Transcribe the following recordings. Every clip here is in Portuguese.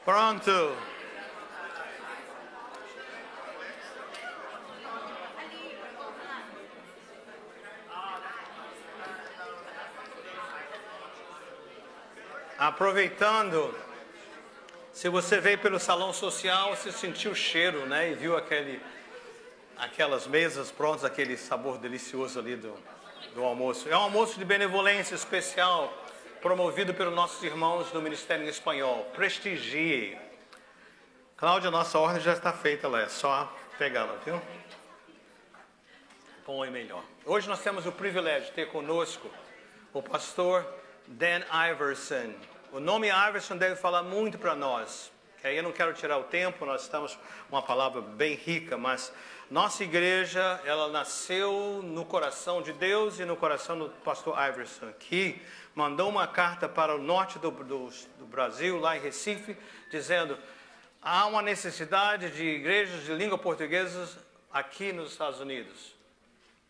Pronto. Aproveitando, se você veio pelo salão social, você sentiu o cheiro, né? E viu aquelas mesas prontas, aquele sabor delicioso ali do almoço. É um almoço de benevolência especial, promovido pelos nossos irmãos do Ministério em Espanhol. Prestigie. Cláudia, nossa ordem já está feita lá, é só pegá-la, viu? Bom e melhor. Hoje nós temos o privilégio de ter conosco o pastor Dan Iverson. O nome Iverson deve falar muito para nós. Aí eu não quero tirar o tempo, nós estamos com uma palavra bem rica, mas nossa igreja, ela nasceu no coração de Deus e no coração do pastor Iverson, que mandou uma carta para o norte do Brasil, lá em Recife, dizendo: há uma necessidade de igrejas de língua portuguesa aqui nos Estados Unidos.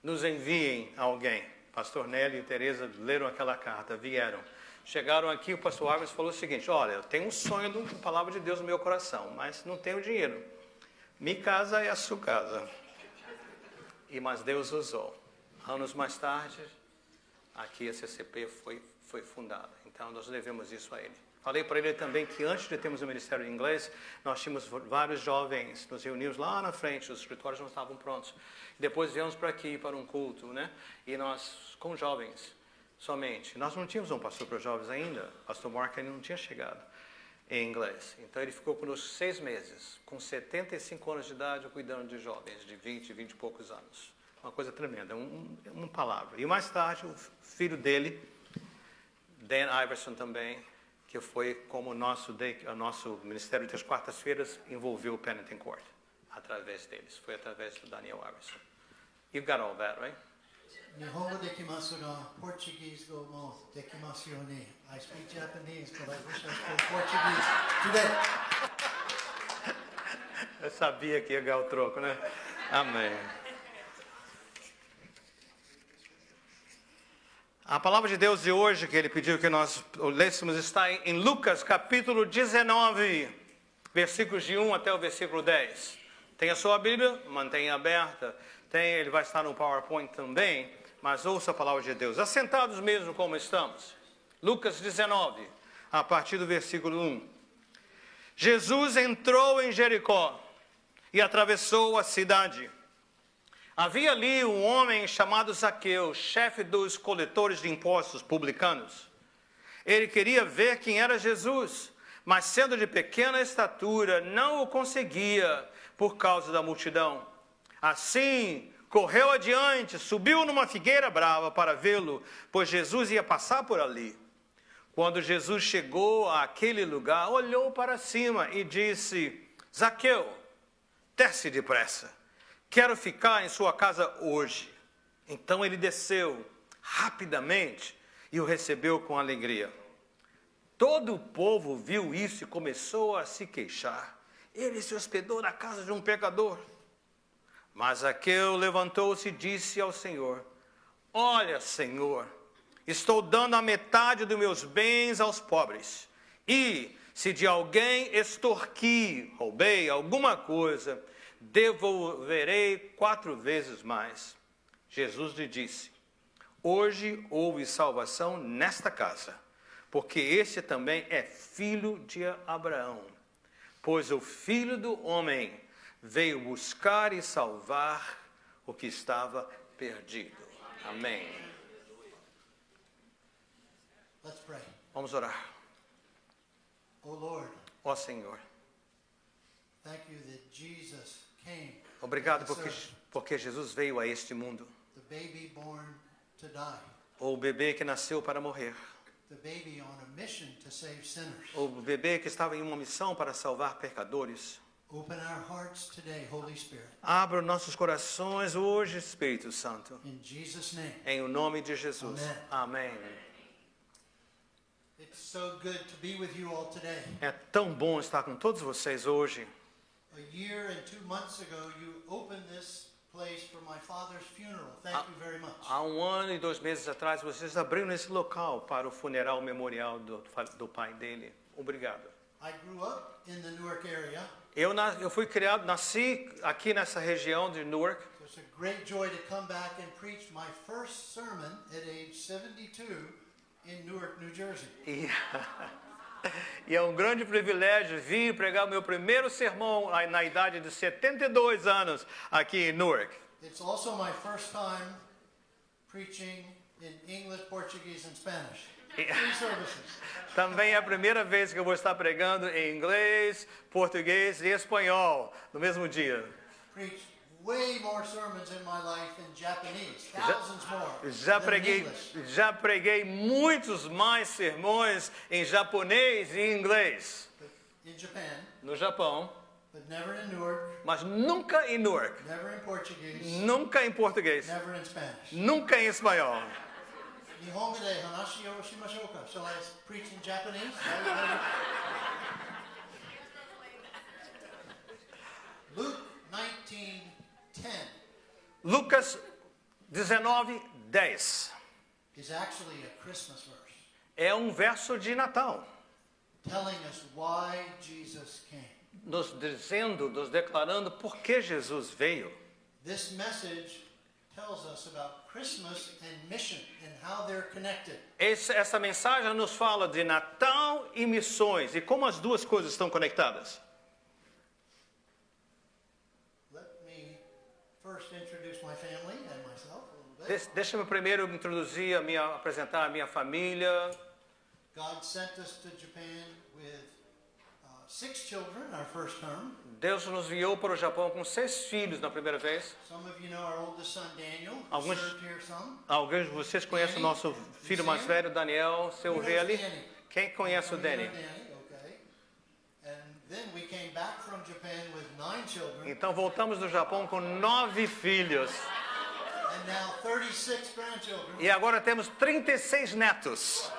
Nos enviem alguém. Pastor Nelly e Teresa leram aquela carta, vieram. Chegaram aqui, o pastor Iverson falou o seguinte: olha, eu tenho um sonho de palavra de Deus no meu coração, mas não tenho dinheiro. Minha casa é a sua casa. Mas Deus usou. Anos mais tarde, aqui a CCP foi fundada. Então nós devemos isso a ele. Falei para ele também que antes de termos o Ministério de Inglês, nós tínhamos vários jovens, nos reunimos lá na frente, os escritórios não estavam prontos. Depois viemos para aqui, para um culto, né? E nós, com jovens somente. Nós não tínhamos um pastor para jovens ainda, o pastor Mark ainda não tinha chegado em inglês. Então ele ficou conosco 6 meses, com 75 anos de idade, cuidando de jovens de 20 e poucos anos. Uma coisa tremenda, uma palavra. E mais tarde, o filho dele, Dan Iverson também, que foi como o nosso Ministério das Quartas-feiras envolveu o Penitent Court, através deles. Foi através do Daniel Iverson. You got all that, right? Nihongo dekimasu ga Portuguese go mo dekimasu yo ne. I speak Japanese, but I wish I spoke Portuguese today. Eu sabia que ia ganhar o troco, né? Amém. A palavra de Deus de hoje, que ele pediu que nós lêssemos, está em Lucas, capítulo 19, versículos de 1 até o versículo 10. Tem a sua Bíblia? Mantenha aberta. Ele vai estar no PowerPoint também, mas ouça a palavra de Deus. Assentados mesmo como estamos. Lucas 19, a partir do versículo 1. Jesus entrou em Jericó e atravessou a cidade. Havia ali um homem chamado Zaqueu, chefe dos coletores de impostos publicanos. Ele queria ver quem era Jesus, mas sendo de pequena estatura, não o conseguia por causa da multidão. Assim, correu adiante, subiu numa figueira brava para vê-lo, pois Jesus ia passar por ali. Quando Jesus chegou àquele lugar, olhou para cima e disse: Zaqueu, desce depressa. Quero ficar em sua casa hoje. Então ele desceu rapidamente e o recebeu com alegria. Todo o povo viu isso e começou a se queixar. Ele se hospedou na casa de um pecador. Mas Zaqueu levantou-se e disse ao Senhor: olha, Senhor, estou dando a metade dos meus bens aos pobres. E se de alguém extorqui, roubei alguma coisa, devolverei 4 vezes mais. Jesus lhe disse: hoje houve salvação nesta casa, porque este também é filho de Abraão. Pois o Filho do Homem veio buscar e salvar o que estava perdido. Amém. Let's pray. Vamos orar. Oh Lord, Ó Senhor, thank you that Jesus came. obrigado to this earth, porque Jesus veio a este mundo. the baby born to die, O bebê que nasceu para morrer. the baby on a mission to save sinners. O bebê que estava em uma missão para salvar pecadores. Open our hearts today, Holy Spirit. Abra nossos corações hoje, Espírito Santo. In Jesus' name. Em o nome de Jesus. Amém. It's so good to be with you all today. É tão bom estar com todos vocês hoje. A year and 2 months ago, you opened this place for my father's funeral. Thank you very much. Há 1 ano e 2 meses atrás, vocês abriram esse local para o funeral memorial do pai dele. Obrigado. I grew up in the Newark area. Eu fui criado, nasci aqui nessa região de Newark. So it's a great joy to come back and preach my first sermon at age 72 in Newark, New Jersey. E é um grande privilégio vir pregar o meu primeiro sermão na idade de 72 anos aqui em Newark. It's also my first time preaching in English, Portuguese, and Spanish. 3 services. Também é a primeira vez que eu vou estar pregando em inglês, português e espanhol no mesmo dia. Preached way more sermons in my life in Japanese, thousands more Já than in English. preguei muitos mais sermões em japonês e inglês But in Japan, no Japão, but never in Newark, mas nunca em Newark, never in Portuguese, nunca em português, never in Spanish. nunca em espanhol. Nihongo de hanashi o shimashou ka? Shall I preach in Japanese? Luke 19:10 Lucas 19:10 is actually a Christmas verse, é um verso de Natal, telling us why Jesus came. nos declarando por que Jesus veio. This message tells us about Christmas and mission and how they're connected. Essa mensagem nos fala de Natal e missões e como as duas coisas estão conectadas. Let me first introduce my family and myself a little bit. Deixa-me primeiro apresentar a minha família. God sent us to Japan with 6 children our first term. Deus nos enviou para o Japão com 6 filhos na primeira vez. Some of you know our oldest son Daniel, who Alguns- served here some. Alguns de vocês conhecem o nosso filho mais velho, Daniel, seu Who rei knows ali? Danny? Quem conhece o Some of you Danny? know Danny, okay. And then we came back from Japan with 9 children Então voltamos do Japão com 9 filhos. and now 36 grandchildren. E agora temos 36 netos.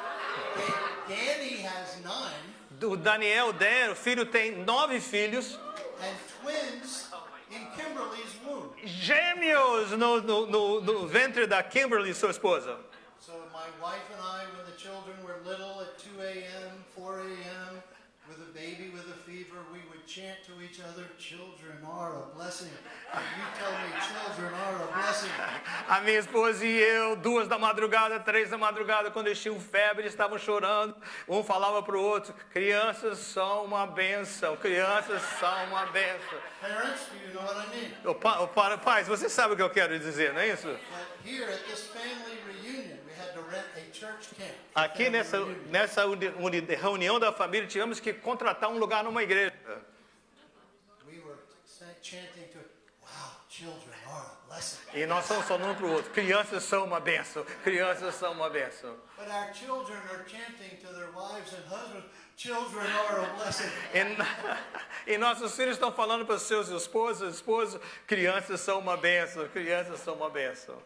Danny has 9 O Daniel, o filho, tem 9 filhos. and twins in Kimberly's womb. Gêmeos no ventre da Kimberly, sua esposa. So my wife and I, when the children were little at 2 a.m., 4 a.m., with a baby with a fever, we would chant to each other, "Children are a blessing." And you tell me children are a blessing. A minha esposa e eu, 2 da madrugada, 3 da madrugada, quando eles tinham febre, eles estavam chorando. Um falava para o outro: crianças são uma bênção, crianças são uma bênção. Parents, do you know what I mean? Pais, você sabe o que eu quero dizer, não é isso? But here at this family reunion, we had to rent a church camp. Aqui nessa reunião da família, tivemos que contratar um lugar numa igreja. We were chanting to, "Wow, children are a blessing." E nós estamos falando para o outro: crianças são uma bênção, crianças são uma bênção. But our children are chanting to their wives and husbands, "Children are a blessing." E nossos filhos estão falando para os seus esposos, crianças são uma bênção, crianças são uma bênção.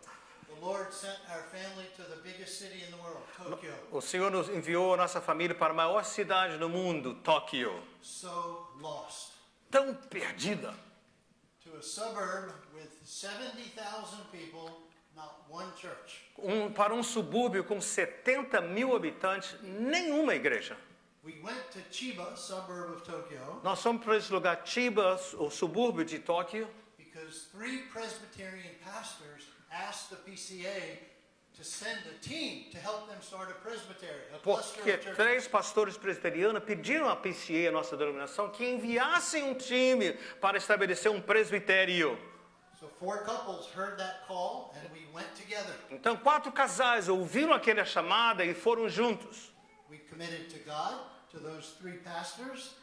The Lord sent our family to the biggest city in the world, Tokyo. O Senhor nos enviou a nossa família para a maior cidade do mundo, Tóquio. So lost. Tão perdida. To a suburb with 70,000 people, not one church. Para um subúrbio com 70 mil habitantes, nenhuma igreja. We went to Chiba, suburb of Tokyo, Nós fomos para esse lugar, Chiba, o subúrbio de Tóquio, because 3 Presbyterian pastors asked the PCA to send a team to help them start a presbytery, a cluster porque of churches. 3 pastores presbiterianos pediram à PCA, a nossa denominação, que enviassem um time para estabelecer um presbitério. So 4 couples heard that call and we went together. Então 4 casais ouviram aquela chamada e foram juntos. We committed to God, to those 3 pastors,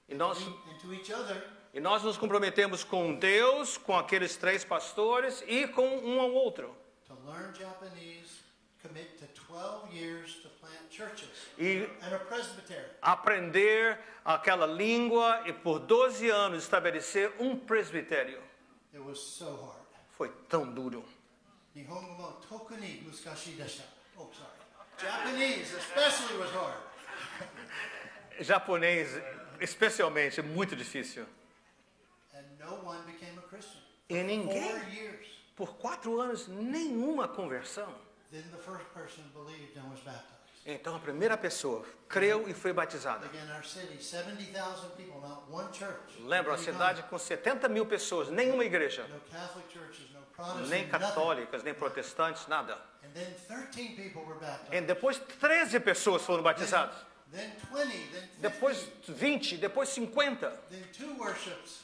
E nós and to each other E nós nos comprometemos com Deus, com aqueles 3 pastores e com um ao outro. to learn Japanese, commit to 12 years to plant churches E and a presbytery. aprender aquela língua e por 12 anos estabelecer um presbitério. It was so hard. Foi tão duro. Nihongo mo toku ni musukashi deshita. Oh, sorry. Japanese especially was hard. Japonês, especialmente, é muito difícil. And no one became a Christian. E 4 ninguém, years. por 4 anos, nenhuma conversão. Then the first person believed and was baptized. Então a primeira pessoa creu e foi batizada. Again, our city, 70,000 people, not one church. Lembra, a cidade com 70 mil pessoas, nenhuma igreja. No Catholic churches, no Protestant, Nem nothing. católicas, nem protestantes, nada. And then 13 people were baptized. E depois 13 pessoas foram batizadas. Then 20, then 50. Depois 20, depois 50. Then two worships.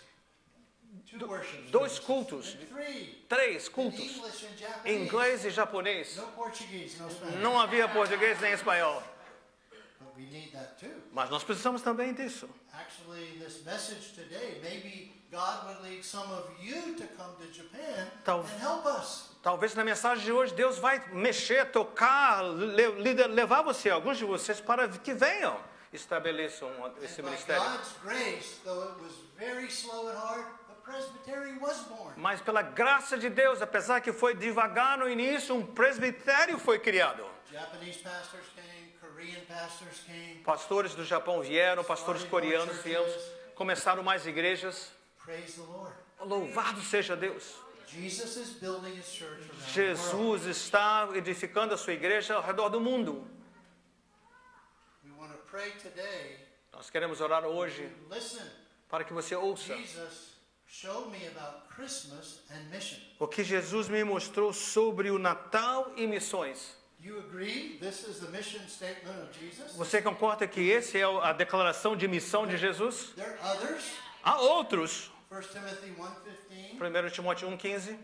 Two worships. Dois cultos. Then three. 3 In cultos. English and Japanese. Inglês e japonês. No Portuguese, no Spanish. Não havia português nem espanhol. But we need that too. Mas nós precisamos também disso. Actually, this message today, maybe God would lead some of you to come to Japan Tal- and help us. Talvez na mensagem de hoje Deus vai mexer, tocar, levar você, alguns de vocês, para que venham, estabeleçam esse And by ministério. God's grace, though it was very slow and hard, the presbytery was born. Mas pela graça de Deus, apesar que foi devagar no início, um presbitério foi criado. Japanese pastors came, Korean pastors came. Pastores do Japão vieram, pastores coreanos vieram, começaram mais igrejas. Praise the Lord. Louvado seja Deus. Jesus is building his church around the world. Jesus está edificando a sua igreja ao redor do mundo. We want to pray today. Nós queremos orar hoje Listen, para que você ouça Jesus showed me about Christmas and mission. o que Jesus me mostrou sobre o Natal e missões. You agree this is the mission statement of Jesus? Você concorda que esse é a declaração de missão de Jesus? There are others. Há outros. 1 Timothy 1:15. 1 Timóteo 1,15.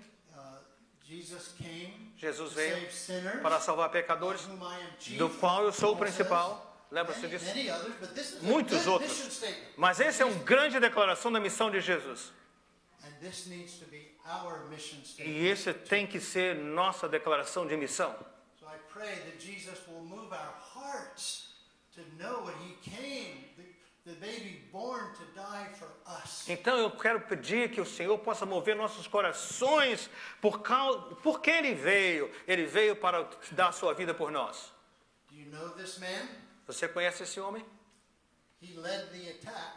Jesus came Jesus to veio save sinners, para salvar pecadores, of whom I am chief, do qual eu sou o Paul says. principal. Lembra-se disso? Many others, but this is a Muitos good outros. mission statement. Mas esse é uma grande declaração da missão de Jesus. And this needs to be our mission statement. E esse tem que ser nossa declaração de missão. So I pray that Jesus will move our hearts to know what he came, the baby born to die for us. Então eu quero pedir que o Senhor possa mover nossos corações por que Ele veio. Ele veio para dar a sua vida por nós. Do you know this man? Você conhece esse homem? He led the attack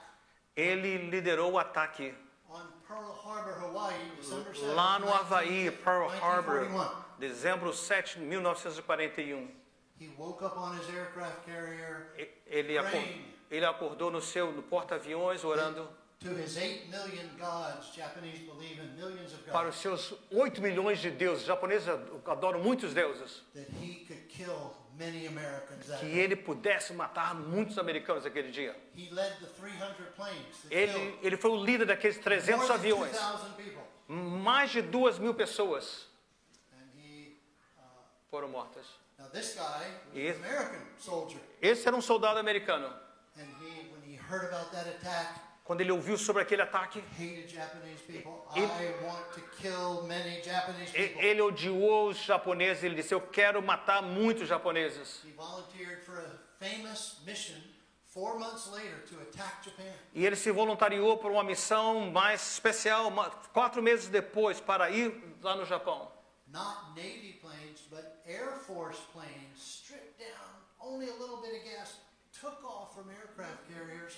Ele liderou o ataque on Pearl Harbor, Hawaii, December 7th, lá no Havaí, Pearl Harbor, 1941. dezembro 7 de 1941. He woke up on his aircraft carrier Ele acordou no porta-aviões orando to his 8 million gods. Japanese believe in millions of para os gods. seus 8 milhões de deuses. Os japoneses adoram muitos deuses. That he could kill many Americans that Que day. ele pudesse matar muitos americanos naquele dia. He led the 300 planes that killed Ele foi o líder daqueles 300 more than aviões. 2,000 people. Mais de 2.000 pessoas And he, foram mortas. now this guy was Yes. an American soldier. Esse era um soldado americano. And when he heard about that attack, Quando ele ouviu sobre aquele ataque, hated Japanese people. Ele- I want to kill many Japanese people. ele odiou os japoneses. Ele disse: eu quero matar muitos japoneses. He volunteered for a famous mission 4 months later to attack Japan. E ele se voluntariou para uma missão mais especial, 4 meses depois, para ir lá no Japão. Not Navy planes, but Air Force planes, stripped down, only a little bit of gas, took off from aircraft carriers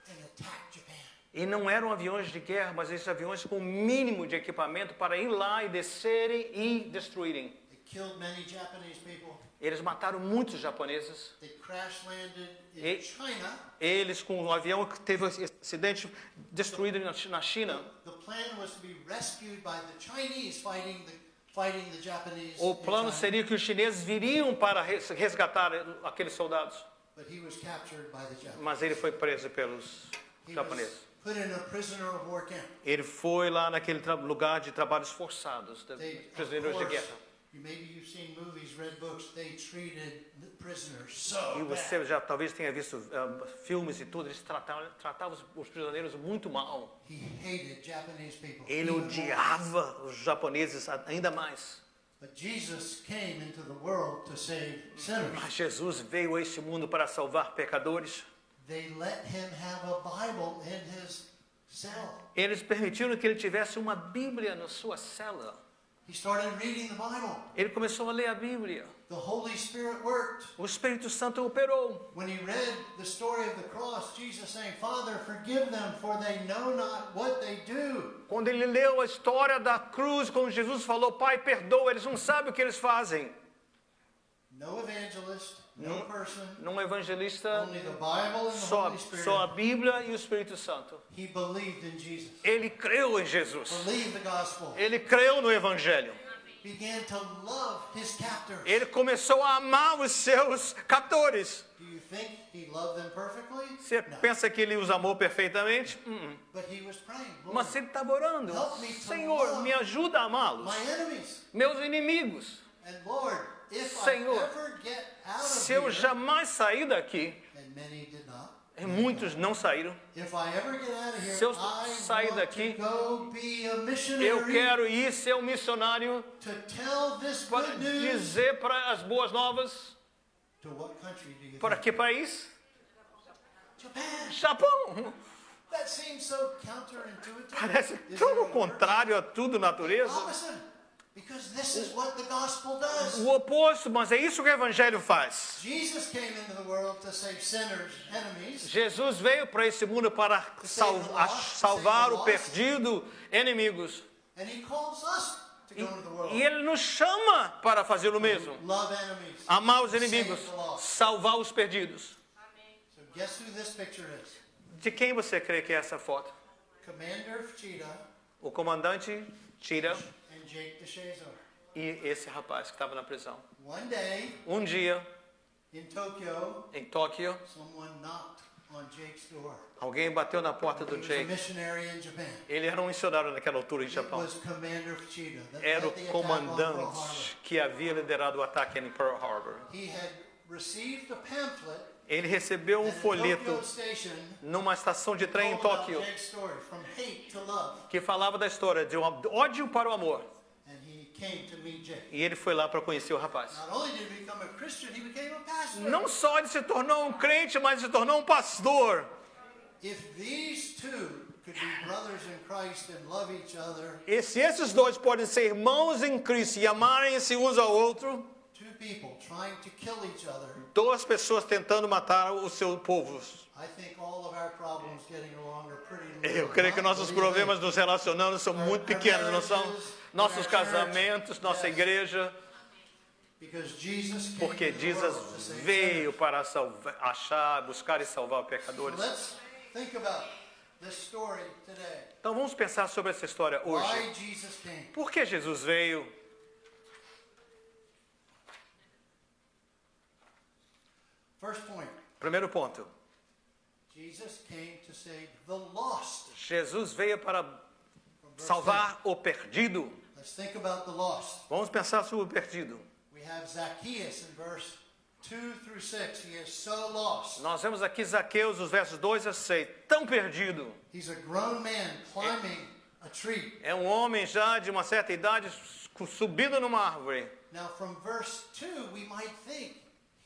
and attacked Japan. E não eram aviões de guerra, mas esses aviões com o mínimo de equipamento para ir lá e descerem e destruírem. They killed many Japanese people. Eles mataram muitos japoneses. They crash landed in E- China. Eles com um avião que teve esse acidente destruído na China. The plan was to be rescued by the Chinese fighting the Japanese. O in plano China, seria que os chineses viriam para resgatar aqueles soldados. but he was captured by the Japanese. Mas ele foi preso pelos He was japoneses. put in a prisoner of war camp. Ele foi lá naquele lugar de trabalhos forçados, de They, of prisioneiros de course, guerra. maybe you've seen movies, read books. They treated the prisoners so E bad. você já talvez tenha visto filmes e tudo, eles tratavam os prisioneiros muito mal. He hated Japanese people. Ele even more. odiava os japoneses ainda mais. But Jesus came into the world to save sinners. Mas Jesus veio a este mundo para salvar pecadores. They let him have a Bible in his cell. Eles permitiram que ele tivesse uma Bíblia na sua cela. He started reading the Bible. Ele começou a ler a Bíblia. The Holy Spirit worked. O Espírito Santo operou. When he read the story of the cross, Jesus saying, Father, forgive them, for they know not what they do. Quando ele leu a história da cruz, quando Jesus falou, Pai, perdoa, eles não sabem o que eles fazem. No evangelist, no person, Num evangelista, only the Bible and the só Holy Spirit. a Bíblia e o Espírito Santo. He believed in Jesus, Ele creu em Jesus. believed the gospel, Ele creu no Evangelho. began to love his captors. Ele começou a amar os seus captores. Do you think he loved them perfectly? Você No. pensa que ele os amou perfeitamente? But he was praying, Lord, Mas ele estava orando. Help me to Senhor, love me ajuda a amá-los. my enemies. Meus inimigos. And Lord, if Senhor, I ever get out of Se eu here, jamais sair daqui, and many did not, e muitos não saíram, if I ever get out of here, Se eu I sair want daqui, to go be a eu missionary quero ir ser um missionário to tell this para good news. dizer para as boas novas. To what country do you Para think? que país? Japan. Japão. That seems so counterintuitive. Parece Is tão there a o contrário a tudo natureza. word? Opposite. Because this is what the gospel does. O oposto, mas é isso que o Evangelho faz. Jesus came into the world to save sinners, enemies. Jesus veio para esse mundo para salvar o perdido, inimigos. And he calls us to go into the world. E Ele nos chama para fazer o mesmo. Love enemies. Amar os inimigos, Save the lost. salvar os perdidos. So guess who this picture is? De quem você crê que é essa foto? Commander Cheetah O comandante Tira and Jake DeShazor. e esse rapaz que estava na prisão. One day Um dia, in Tokyo, em Tóquio, someone knocked on Jake's door. alguém bateu na porta He do was a Jake. missionary in Japan. Ele era um missionário naquela altura em It Japão. was Commander Cheetah that Era o led the attack on Pearl Harbor. comandante que havia liderado o ataque em Pearl Harbor. He had received a pamphlet Ele recebeu um at a folheto Tokyo station numa estação de trem em told about Tóquio Jake's story, from hate to love. que falava da história de um ódio para o amor. And he came to meet Jake. E ele foi lá para conhecer o rapaz. Not only did he become a Christian, he became a pastor. Não só ele se tornou um crente, mas se tornou um pastor. If these two could be brothers in Christ and love each other, E se esses dois podem ser irmãos em Cristo e amarem-se uns ao outro, two people trying to kill each other, duas pessoas tentando matar o seu povo. I think all of our problems getting along are pretty Eu little. creio que What nossos do you problemas think? nos relacionando são muito pequenos, não são? Nossos casamentos, nossa igreja, Because Jesus came porque to the Jesus world to save veio para achar, buscar e salvar sinners. pecadores. Let's think about this story today. Então vamos pensar sobre essa história hoje. Why Jesus came. Por que Jesus veio? First point. Primeiro ponto. Jesus came to save the lost. Jesus veio para From verse salvar o perdido. 10. Let's think about the lost. Vamos pensar sobre o perdido. We have Zacchaeus in verse 2 through 6. He is so lost. Nós vemos aqui Zaqueus, os versos 2 a 6, tão perdido. He's a grown man climbing a tree. É um homem já de uma certa idade subindo numa árvore. Now, from verse 2, we might think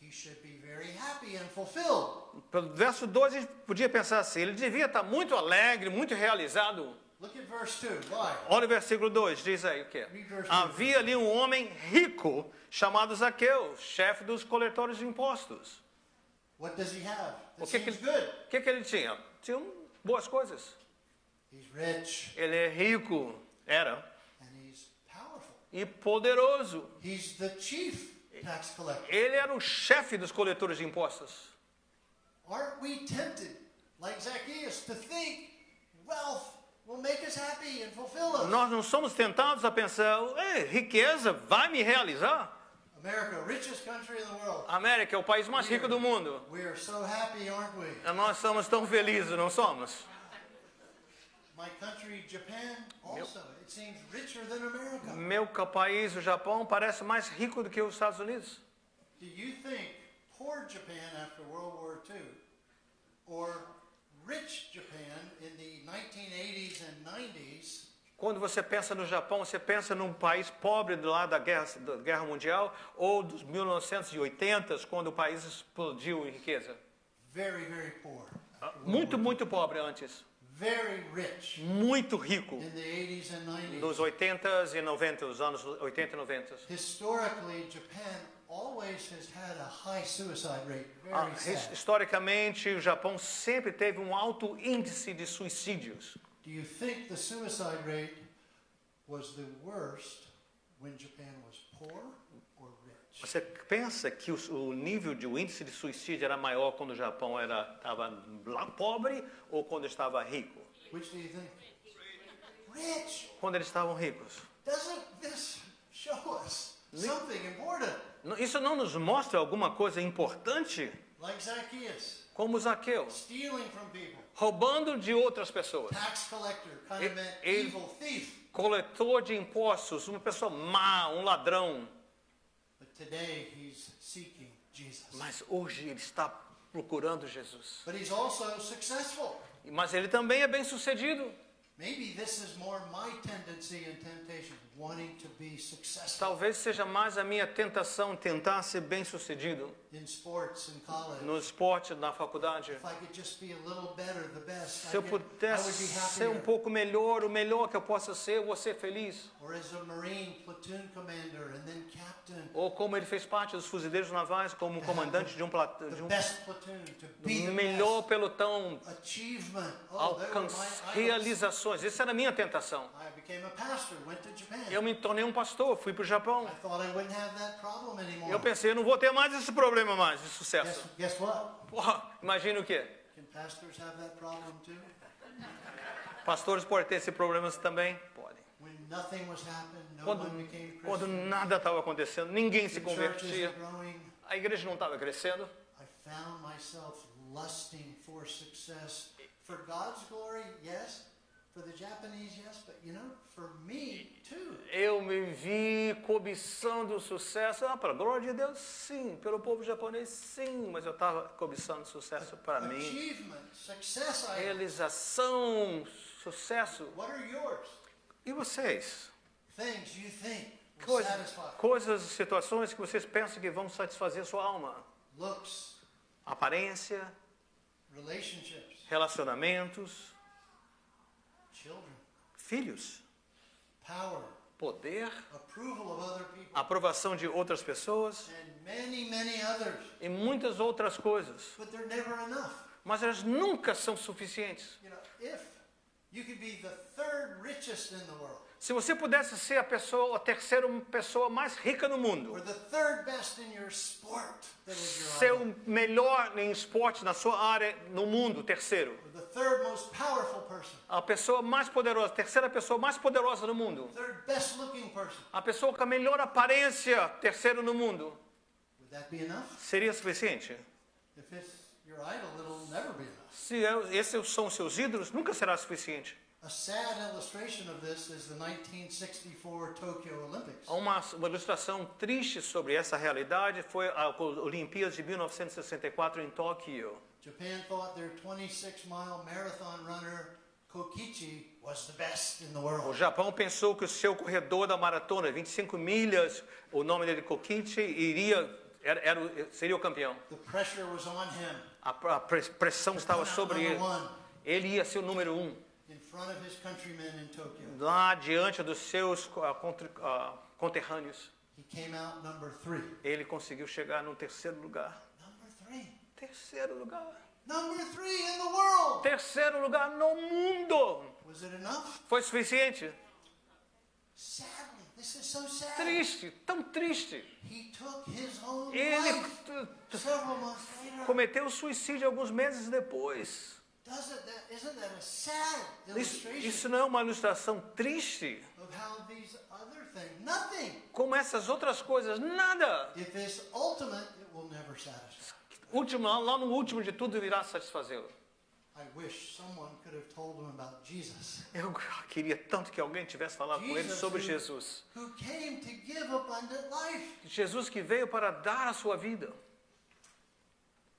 he should be very happy and fulfilled. Pelo verso 2 a gente podia pensar assim, ele devia estar muito alegre, muito realizado. Look at verse 2. Why? Olha o versículo 2, diz aí o quê? Read verse 2. Havia ali um homem rico chamado Zaqueu, chefe dos coletores de impostos. What does he have? O That que, que, seems good. o que ele tinha? Tinha boas coisas. He's rich Ele é rico, era, and he's powerful. e poderoso. He's the chief tax collector. Ele era o chefe dos coletores de impostos. Aren't we tempted, like Zacchaeus, to think wealth will make us happy and fulfill us? Nós não somos tentados a pensar, riqueza vai me realizar? America, richest country in the world. A América é o país mais rico do mundo. We are so happy, aren't we? Nós somos tão felizes, não somos? My country, Japan, also, it seems richer than America. Meu país, o Japão, parece mais rico do que os Estados Unidos. Do you think poor Japan after World War II or rich Japan in the 1980s and 90s Quando você pensa no Japão, você pensa num país pobre do lado da Guerra Mundial ou dos 1980, quando o país explodiu em riqueza? very, very poor? Muito, muito pobre antes. Very rich Muito rico in the 80s and 90s. nos 80s e 90, os anos 80 e 90. Historically, Japan always has had a high suicide rate. Very sad. Historicamente, o Japão sempre teve um alto índice de suicídios. Do you think the suicide rate was the worst when Japan was poor or rich? Você pensa que o nível de o índice de suicídio era maior quando o Japão estava lá pobre ou quando estava rico? Which do you think? Rich. Quando eles estavam ricos. Doesn't this show us something important? Isso não nos mostra alguma coisa importante? Like Zacchaeus, Como Zaqueu, stealing from people. roubando de outras pessoas. Tax collector, kind of meant Ele- evil thief. Coletor de impostos, uma pessoa má, um ladrão. But today he's seeking Jesus. Mas hoje ele está procurando Jesus. But he's also successful. Mas ele também é bem sucedido. Maybe this is more my tendency and temptation, wanting to be successful Talvez seja mais a minha tentação tentar ser bem sucedido in sports and college. no esporte, na faculdade. If I could just be a little better, the best, Se eu I would pudesse be ser um happier. pouco melhor, o melhor que eu possa ser, eu vou ser feliz. Or as a Marine platoon commander and then captain, Ou como ele fez parte dos fuzileiros navais, como comandante de um the best platoon, to be the melhor best. pelotão, Achievement. Oh, they were my idols. realizações. Essa era a minha tentação. I became a pastor, went to Japan. Eu me tornei um pastor, fui para o Japão. I thought I wouldn't have that problem anymore. Eu pensei, eu não vou ter mais esse problema mais de sucesso. Guess what? Porra, imagina o quê? Can pastors have that problem too? Pastores podem ter esse problema também? Podem. When nothing was happening, no Quando, one became quando Christian. nada estava acontecendo, ninguém se The church convertia, isn't growing. a igreja não estava crescendo. I found myself lusting for success. For God's glory, yes. For the Japanese, yes. But you know, for me too. Eu me vi cobiçando o sucesso. Ah, para a glória de Deus, sim. Pelo povo japonês, sim. Mas eu estava cobiçando sucesso para mim. Achievement, success items. Realização, sucesso. What are yours? E vocês? Things you think will satisfy. Coisas, situações que vocês pensam que vão satisfazer a sua alma. Looks, Aparência, relationships, relacionamentos, children, filhos, power, poder, approval of other people, aprovação de outras pessoas and many, many others. e muitas outras coisas. But they're never enough. Mas elas nunca são suficientes. You know, if you could be the third richest in the world, Se você pudesse ser a terceira pessoa mais rica no mundo, or the third best in your sport, that is your ser idol, o melhor em esporte na sua área no mundo, terceiro, or the third most powerful person, a pessoa mais poderosa, terceira pessoa mais poderosa no mundo, third best looking person, a pessoa com a melhor aparência, terceiro no mundo, would that be enough? seria suficiente? If it's your idol, it'll never be enough. Se esses são os seus ídolos, nunca será suficiente. A sad illustration of this is the 1964 Tokyo Olympics. Uma ilustração triste sobre essa realidade foi a Olimpíadas de 1964 em Tóquio. Japan thought their 26-mile marathon runner Kokichi was the best in the O world. Japão pensou que o seu corredor da maratona, 25 milhas, o nome dele Kokichi, seria o campeão. The pressure was on him A pressão estava come out sobre number ele. one Ele ia ser o número 1, in front of his countrymen in Tokyo. lá diante dos seus conterrâneos. He came out number 3. Ele conseguiu chegar no terceiro lugar. Number 3. Terceiro lugar. Number 3 in the world. Terceiro lugar no mundo. Was it enough? Foi suficiente? Sadly, this is so sad. Triste, tão triste. He took his own Ele life several months later. cometeu suicídio alguns meses depois. Isn't that a sad illustration Isso não é uma ilustração triste? of how these other things, nothing. Como essas outras coisas, nada. If it's ultimate, it will never satisfy. Lá no último de tudo irá satisfazê-lo. I wish someone could have told him about Jesus. Eu queria tanto que alguém tivesse falado com ele sobre Jesus. Who came to give abundant life. Jesus que veio para dar a sua vida.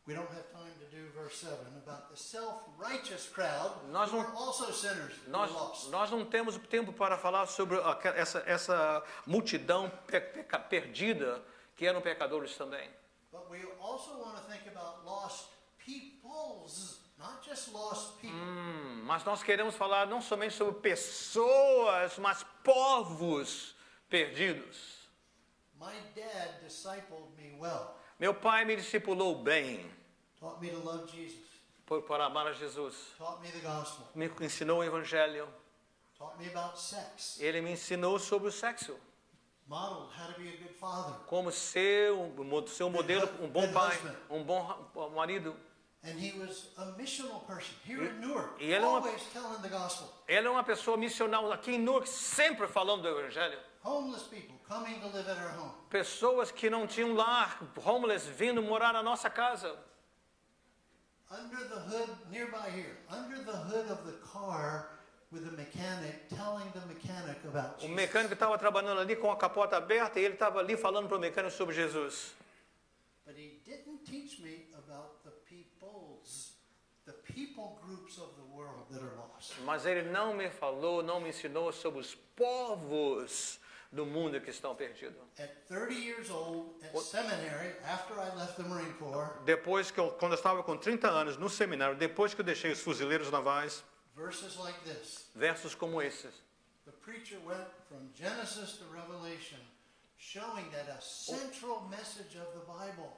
We don't have time to do verse 7 about the self-righteous crowd Nós who não- are also sinners who are lost. Nós não temos tempo para falar sobre essa multidão perdida que eram pecadores também. But we also want to think about lost peoples, not just lost people. Mas nós queremos falar não somente sobre pessoas, mas povos perdidos. My dad discipled me well, Meu pai me discipulou bem taught me to love Jesus, para amar a Jesus. taught me the gospel, Me ensinou o evangelho. taught me about sex. Ele me ensinou sobre o sexo. modeled how to be a good father. como ser um modelo, um bom pai, um bom marido. And he was a missional person here in Newark, E ele é uma- always telling the gospel. Ele é uma pessoa missional aqui em Newark, sempre falando do Evangelho. Homeless people coming to live at our home. Pessoas que não tinham lar, homeless, vindo morar na nossa casa. Under the hood, nearby here, under the hood of the car with the mechanic, telling the mechanic about O Jesus. mecânico estava trabalhando ali com a capota aberta e ele estava ali falando para o mecânico sobre Jesus. But he didn't teach me about the people groups of the world that are lost. Mas ele não me falou, não me ensinou sobre os povos do mundo que estão perdidos. At 30 years old, at seminary, after I left the Marine Corps, Depois que quando eu estava com 30 anos no seminário, depois que eu deixei os fuzileiros navais, verses like this. versos como esses. The preacher went from Genesis to Revelation, showing that a central message of the Bible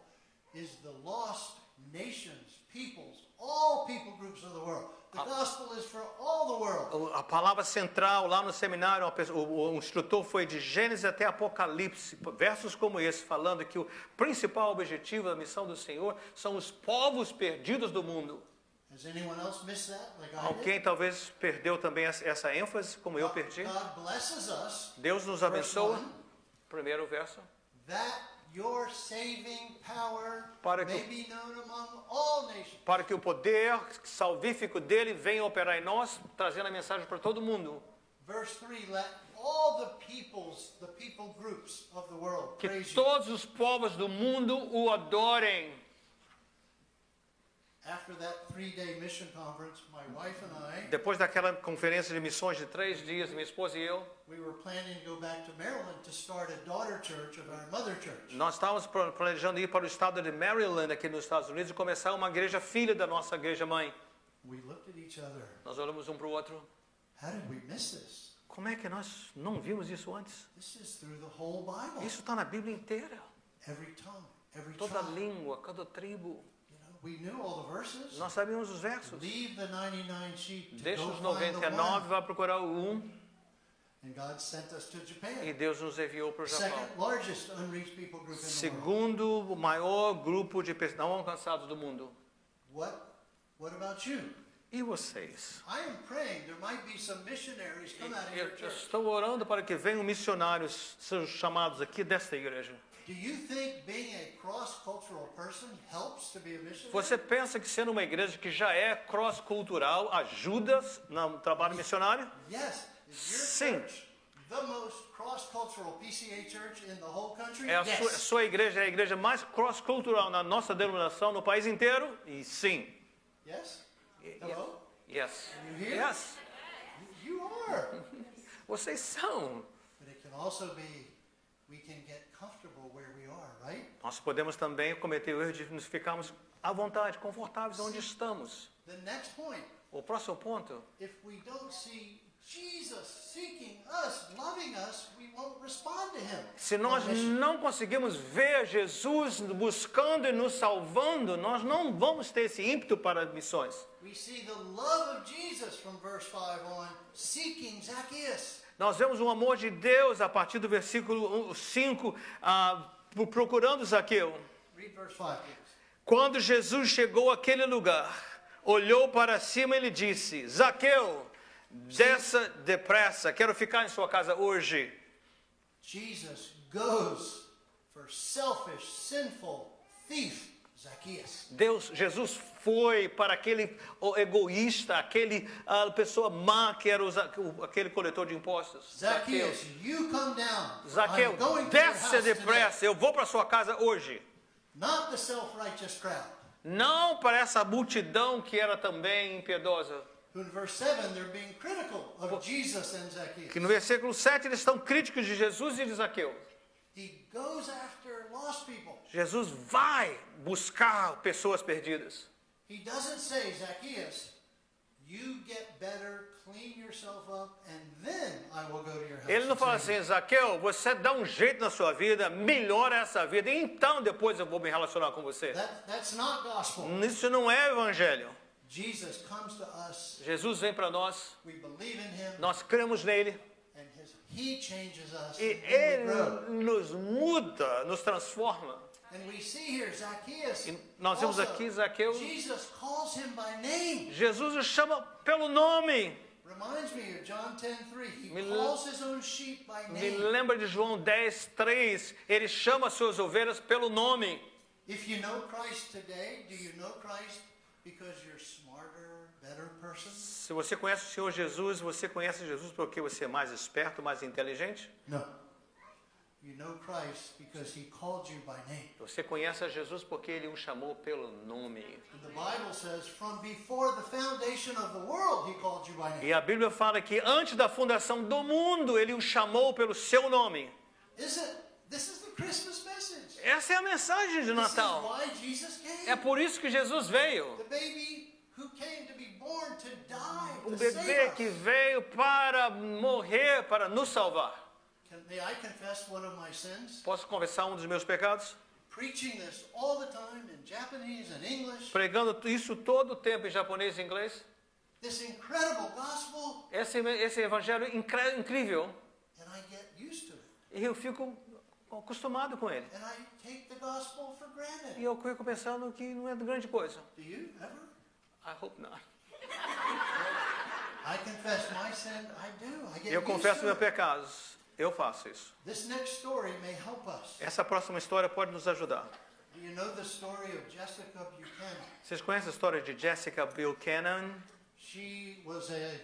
is the lost nations, peoples, all people groups of the world. The gospel is for all the world. A palavra central lá no seminário, o instrutor foi de Gênesis até Apocalipse, versos como esse, falando que o principal objetivo da missão do Senhor são os povos perdidos do mundo. Has anyone else missed that like I did? Alguém talvez perdeu também essa ênfase, como eu perdi. God blesses us, Deus nos verse abençoa. 1, Primeiro verso. that your saving power Para que- may be known among all nations. Para que o poder salvífico dele venha operar em nós, trazendo a mensagem para todo mundo. Verse 3, let all the peoples, the people groups of the world Que praise you. todos os povos do mundo o adorem. After that 3-day mission conference, my wife and I, Depois daquela conferência de missões de 3 dias, minha esposa e eu, we were planning to go back to Maryland to start a daughter church of our mother church. nós estávamos planejando ir para o estado de Maryland, aqui nos Estados Unidos, e começar uma igreja filha da nossa igreja mãe. We looked at each other. Nós olhamos um para o outro. How did we miss this? Como é que nós não vimos isso antes? This is through the whole Bible. Isso está na Bíblia inteira. Every tongue, every Toda tribe. língua, cada tribo. You know, we knew all the verses. Nós sabíamos os versos. Leave the 99 sheep to Deixa go os find the 99 one. vai procurar o 1 And God sent us to e Japan. Deus nos enviou para o Japão. Second largest unreached people group in the world. Segundo o maior grupo de pessoas não alcançados do mundo. What about you? E vocês? I am praying there might be some missionaries come out of Eu your church. estou orando para que venham missionários, sejam chamados aqui desta igreja. Do you think being a cross-cultural person helps to be a missionary? Você pensa que sendo uma igreja que já é cross-cultural ajuda no trabalho missionário? Yes. Is Sim. your church the most cross-cultural PCA church in the whole country? É a Yes. sua igreja é a igreja mais cross-cultural na nossa denominação no país inteiro? E sim. Yes? Hello? Yes. You here? Yes. You are. Vocês são. But it can also be, we can get comfortable where we are, right? Nós podemos também cometer o erro de nos ficarmos à vontade, confortáveis onde estamos. The next point, O próximo ponto, if we don't see Jesus seeking us, loving us, we won't respond to him. se nós On mission. não conseguimos ver Jesus buscando e nos salvando, nós não vamos ter esse ímpeto para missões. We see the love of Jesus from verse 5 on, seeking Zacchaeus. Nós vemos o amor de Deus a partir do versículo 5, procurando Zaqueu. Read verse 5, please. Quando Jesus chegou àquele lugar, olhou para cima e lhe disse: Zaqueu, desça depressa, quero ficar em sua casa hoje. Jesus goes for selfish, sinful thief Zacchaeus. Jesus foi para aquele egoísta, aquele pessoa má que era aquele coletor de impostos. Zacchaeus, you come down. Zaqueu, I'm going to your desça house today. depressa, eu vou para sua casa hoje. Not the self-righteous crowd. Não para essa multidão que era também impiedosa. Who in verse 7, they're being critical of Jesus and Zacchaeus. Que no versículo 7 eles estão críticos de Jesus e de Zaqueu. He goes after lost people. Jesus vai buscar pessoas perdidas. He doesn't say, Zacchaeus, you get better, clean yourself up, and then I will go to your house. Ele não and fala save you." assim: Zaqueu, você dá um jeito na sua vida, melhora essa vida, e então depois eu vou me relacionar com você. That's not gospel. Isso não é evangelho. Jesus comes to us, Jesus vem para nós, we believe in him, nós cremos nele, and He changes us. E And then we grow. Ele nos muda, nos transforma. And we see here Zacchaeus. E nós vemos also, aqui Zaqueu. Jesus calls him by name. Jesus o chama pelo nome. Reminds me of John 10:3. He Me calls his own sheep by Me name. lembra de João 10:3. Ele chama suas ovelhas pelo nome. If you know Christ today, do you know Christ because you're a smarter, better person? Se você conhece o Senhor Jesus, você conhece Jesus porque você é mais esperto, mais inteligente? No. You know Christ because he called you by name. Você conhece a Jesus porque Ele o chamou pelo nome. And the Bible says, from before the foundation of the world, he called you by name. E a Bíblia fala que antes da fundação do mundo, Ele o chamou pelo seu nome. This is the Christmas message. Essa é a mensagem de This is Natal. why Jesus came. É por isso que Jesus veio. The baby who came to be born to die, O to bebê save que us. veio para morrer, para nos salvar. May I confess one of my sins? Posso confessar um dos meus pecados? Preaching this all the time in Japanese and English. Pregando isso todo o tempo em japonês e inglês. This incredible gospel, Esse evangelho incrível. and I get used to it. E eu fico acostumado com ele. And I take the gospel for granted. E eu fico pensando que não é grande coisa. Do you ever? I hope not. I confess my sin. I do. I get Eu used confesso to meus it. pecados. Eu faço isso. This next story may help us. Essa próxima história pode nos ajudar. Do you know the story of Jessica Buchanan? Vocês conhecem a história de Jessica Buchanan? She was a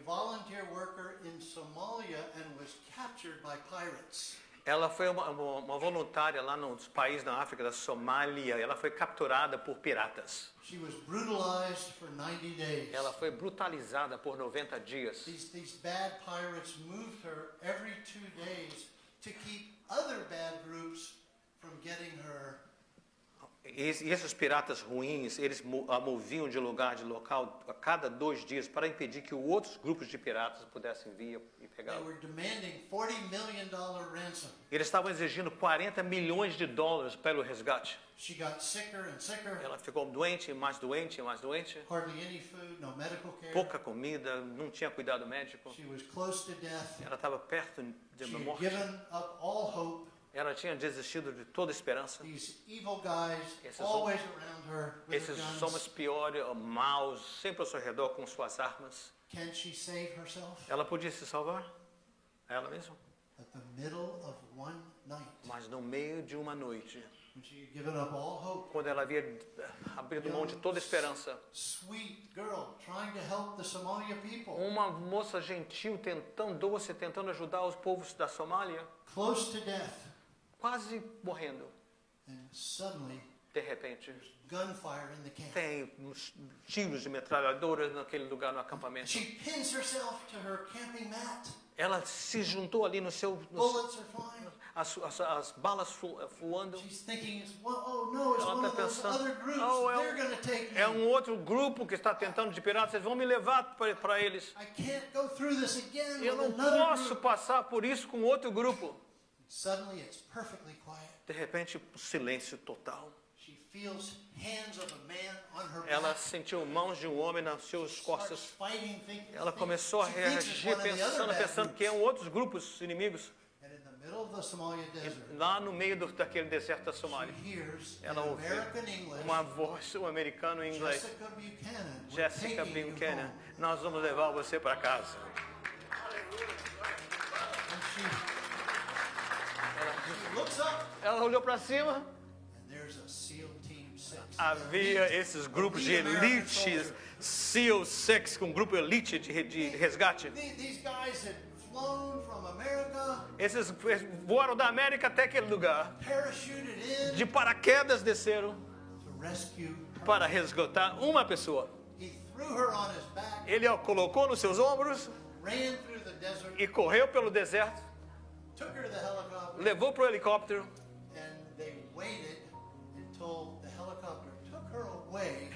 volunteer worker in Somalia and was captured by pirates. Ela foi uma voluntária lá no país da África, da Somália. Ela foi capturada por piratas. She was brutalized for 90 days. Ela foi brutalizada por 90 dias. These bad pirates moved her every 2 days to keep other bad groups from getting her. E esses piratas ruins, eles a moviam de lugar de local a cada 2 dias para impedir que outros grupos de piratas pudessem vir e They pegá-la. were demanding $40 million ransom. Eles estavam exigindo 40 milhões de dólares pelo resgate. She got sicker and sicker. Ela ficou doente, mais doente, mais doente. Hardly any food, no medical care. Pouca comida, não tinha cuidado médico. She was close to death. Ela estava perto de She uma had morte. given up all hope. Ela tinha desistido de toda esperança. These evil guys Esses always around her with their Esses homens guns. piores, maus, sempre ao seu redor com suas armas. Can she save herself? Ela podia se salvar? Ela mesma. At the middle of one night, Mas no meio de uma noite, when she had given up all hope, quando ela havia abrido mão de toda esperança, sweet girl trying to help the Somalia people, uma moça gentil, doce, tentando ajudar os povos da Somália, close to death, quase morrendo. and suddenly De repente, gunfire in the camp. tem uns tiros de metralhadoras naquele lugar, no acampamento. She pins herself to her camping mat. Ela se juntou ali no seu... Bullets are flying. as balas voando. She's thinking, oh no, it's Ela one está of those pensando, other groups. "Oh, They're going to take me. é um outro grupo que está tentando de piratas, eles vão me levar para eles. I can't go through this again Eu with não another posso group." passar por isso com outro grupo. Suddenly, it's perfectly quiet. De repente, silêncio total. She feels hands of a man on her Ela back. sentiu mãos de um homem nas suas Starts costas. fighting, Ela começou a she thinks it's reagir one of the other bad pensando que groups. eram outros grupos inimigos. And in the middle of the Somalia desert, Lá no meio daquele deserto da she Somália, hears in ela ouviu American English, uma voz, um americano em inglês. Jessica Buchanan, we're Jessica taking you Buchanan, home. nós vamos levar você para casa. And she looks up, Ela olhou para cima, and there's a SEAL Team 6. havia esses grupos de elite, SEAL 6, com um grupo elite de resgate. These guys had flown from America, Esses voaram da América até aquele lugar. parachuted in De paraquedas desceram to rescue her. para resgatar uma pessoa. He threw her on his back, Ele a colocou nos seus ombros ran through the desert, e correu pelo deserto, took her to the helicopter, levou para o helicóptero and they waited until the helicopter took her away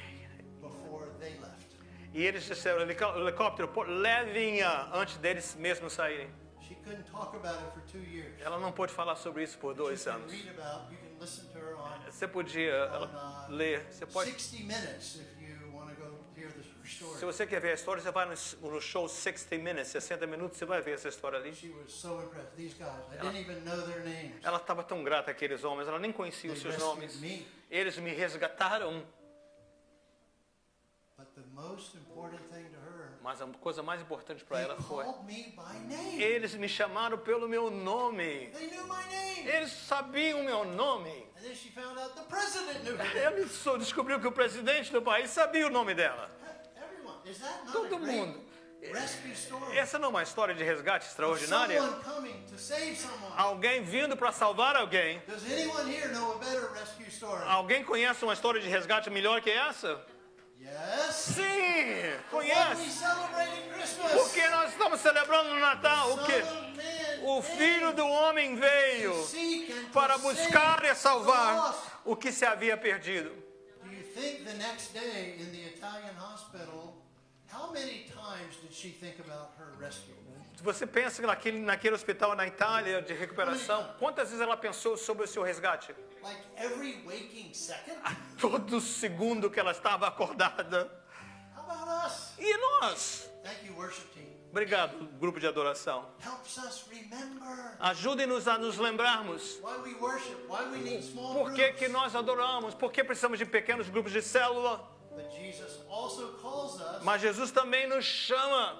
before they left. e eles disseram, helicóptero, levem-a antes deles mesmos saírem. She couldn't talk about it for 2 years. Ela não pôde falar sobre isso por 2 You can anos. read about, you can listen to her on Você podia ler, você pode 60 Minutes if you want to go hear the story. Se você quer ver a história, você vai no show 60 Minutes, 60 minutos, você vai ver essa história ali. She was so impressed. These guys, I didn't even know their names. Ela estava tão grata àqueles homens, ela nem conhecia os They seus rescued nomes. me. Eles me resgataram, But the most important thing to her, mas a coisa mais importante para they ela foi: called me by name. eles me chamaram pelo meu nome. They knew my name. Eles sabiam o meu nome. And then she found out the president knew her name. Ela só descobriu que o presidente do país sabia o nome dela. Everyone. Is that not Todo a great mundo. rescue story? Essa não é uma história de resgate extraordinária? Someone coming to save someone. Alguém vindo para salvar alguém. Does anyone here know a better rescue story? Alguém conhece uma história de resgate melhor que essa? Yes. Sim, The one we conhece. celebrate in Christmas. Porque nós estamos celebrando no Natal o quê? Son of Man O Filho came do Homem veio to seek and to para buscar save e the salvar lost. o que se havia perdido. Do you think the next day in the Italian hospital, how many times did she think about her rescue? Você pensa que naquele hospital na Itália de recuperação, quantas vezes ela pensou sobre o seu resgate? Like every waking second? Todo segundo que ela estava acordada. How about us? E nós? Thank you, worship team. Obrigado, grupo de adoração. Helps us remember Ajude-nos a nos lembrarmos. why we worship, why we need small Por que groups. nós adoramos? Por que precisamos de pequenos grupos de célula? But Jesus also calls us Mas Jesus também nos chama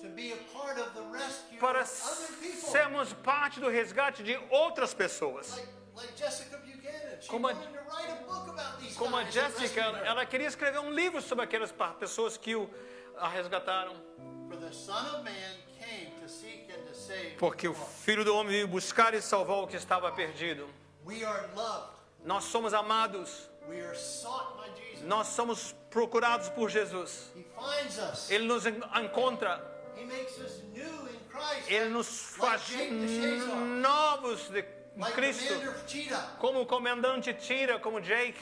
to be a part of the rescue para of other people. sermos parte do resgate de outras pessoas. Like Jessica Buchanan. She Como a- wanted to write a book about these Como a guys that Jessica, rescued her. ela queria escrever um livro sobre aquelas pessoas que a resgataram. For the Son of Man came to seek and to save. Porque o Filho do Homem veio buscar e salvar o que estava perdido. We are loved. Nós somos amados. We are sought by Jesus. Nós somos procurados por Jesus. He finds us. Ele nos encontra. He makes us new in Christ. Ele nos faz Jake the Shazar. novos de Like Cristo. Commander Cheetah. Como o comandante Tira, como Jake.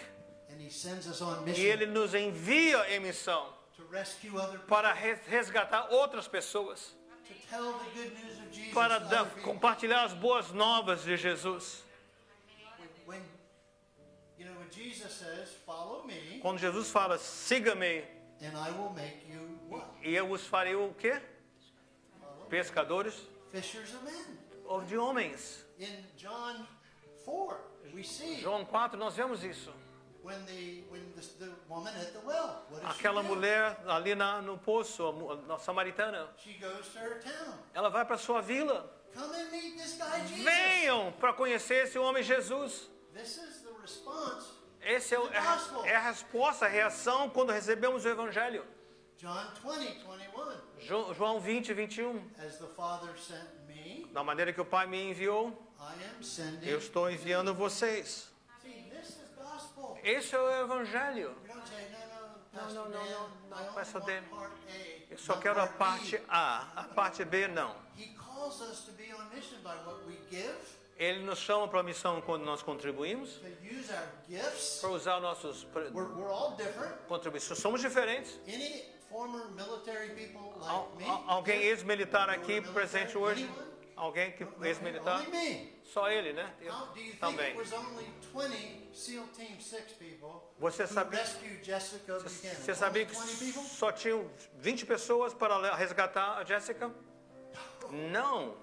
And he sends us on E mission ele nos envia em missão to rescue other people. para resgatar outras pessoas. To tell the good news of Jesus Para to other people. compartilhar as boas novas de Jesus. When Jesus says, follow me, Quando Jesus fala, siga-me, and I will make you what? e eu os farei o quê? Pescadores Fishers of men. ou de homens. In John 4, we see João 4, nós vemos isso. when the woman at the well, what does Aquela she do? mulher ali no poço, a samaritana, She goes to her town. ela vai para sua vila. Come and meet this guy Jesus. Venham para conhecer esse homem Jesus. This is the response. Essa é a resposta, a reação quando recebemos o Evangelho. John 20, 21. João 20, 21. As the Father sent me, Da maneira que o Pai me enviou, I am sending. eu estou enviando vocês. See, this is gospel. Esse é o Evangelho. We don't say, no, Pastor não, Dan, não, I only Pastor want Dan. part A, Eu só not quero a part parte B. A, a parte B não. He calls us to be on mission by what we give, Ele nos chama para a missão quando nós contribuímos, to use our gifts. para usar nossos We're all different. contribuições. Somos diferentes. Any former military people like me? Alguém ex-militar aqui Military? presente hoje? Anyone? Alguém que ex-militar? Only me. Só ele, né? Eu How do you think também. it was only 20 SEAL Team 6 people Você who sabe- rescued Jessica Buchanan? Você sabia Only que 20 people? só tinham 20 pessoas para resgatar a Jessica? Não,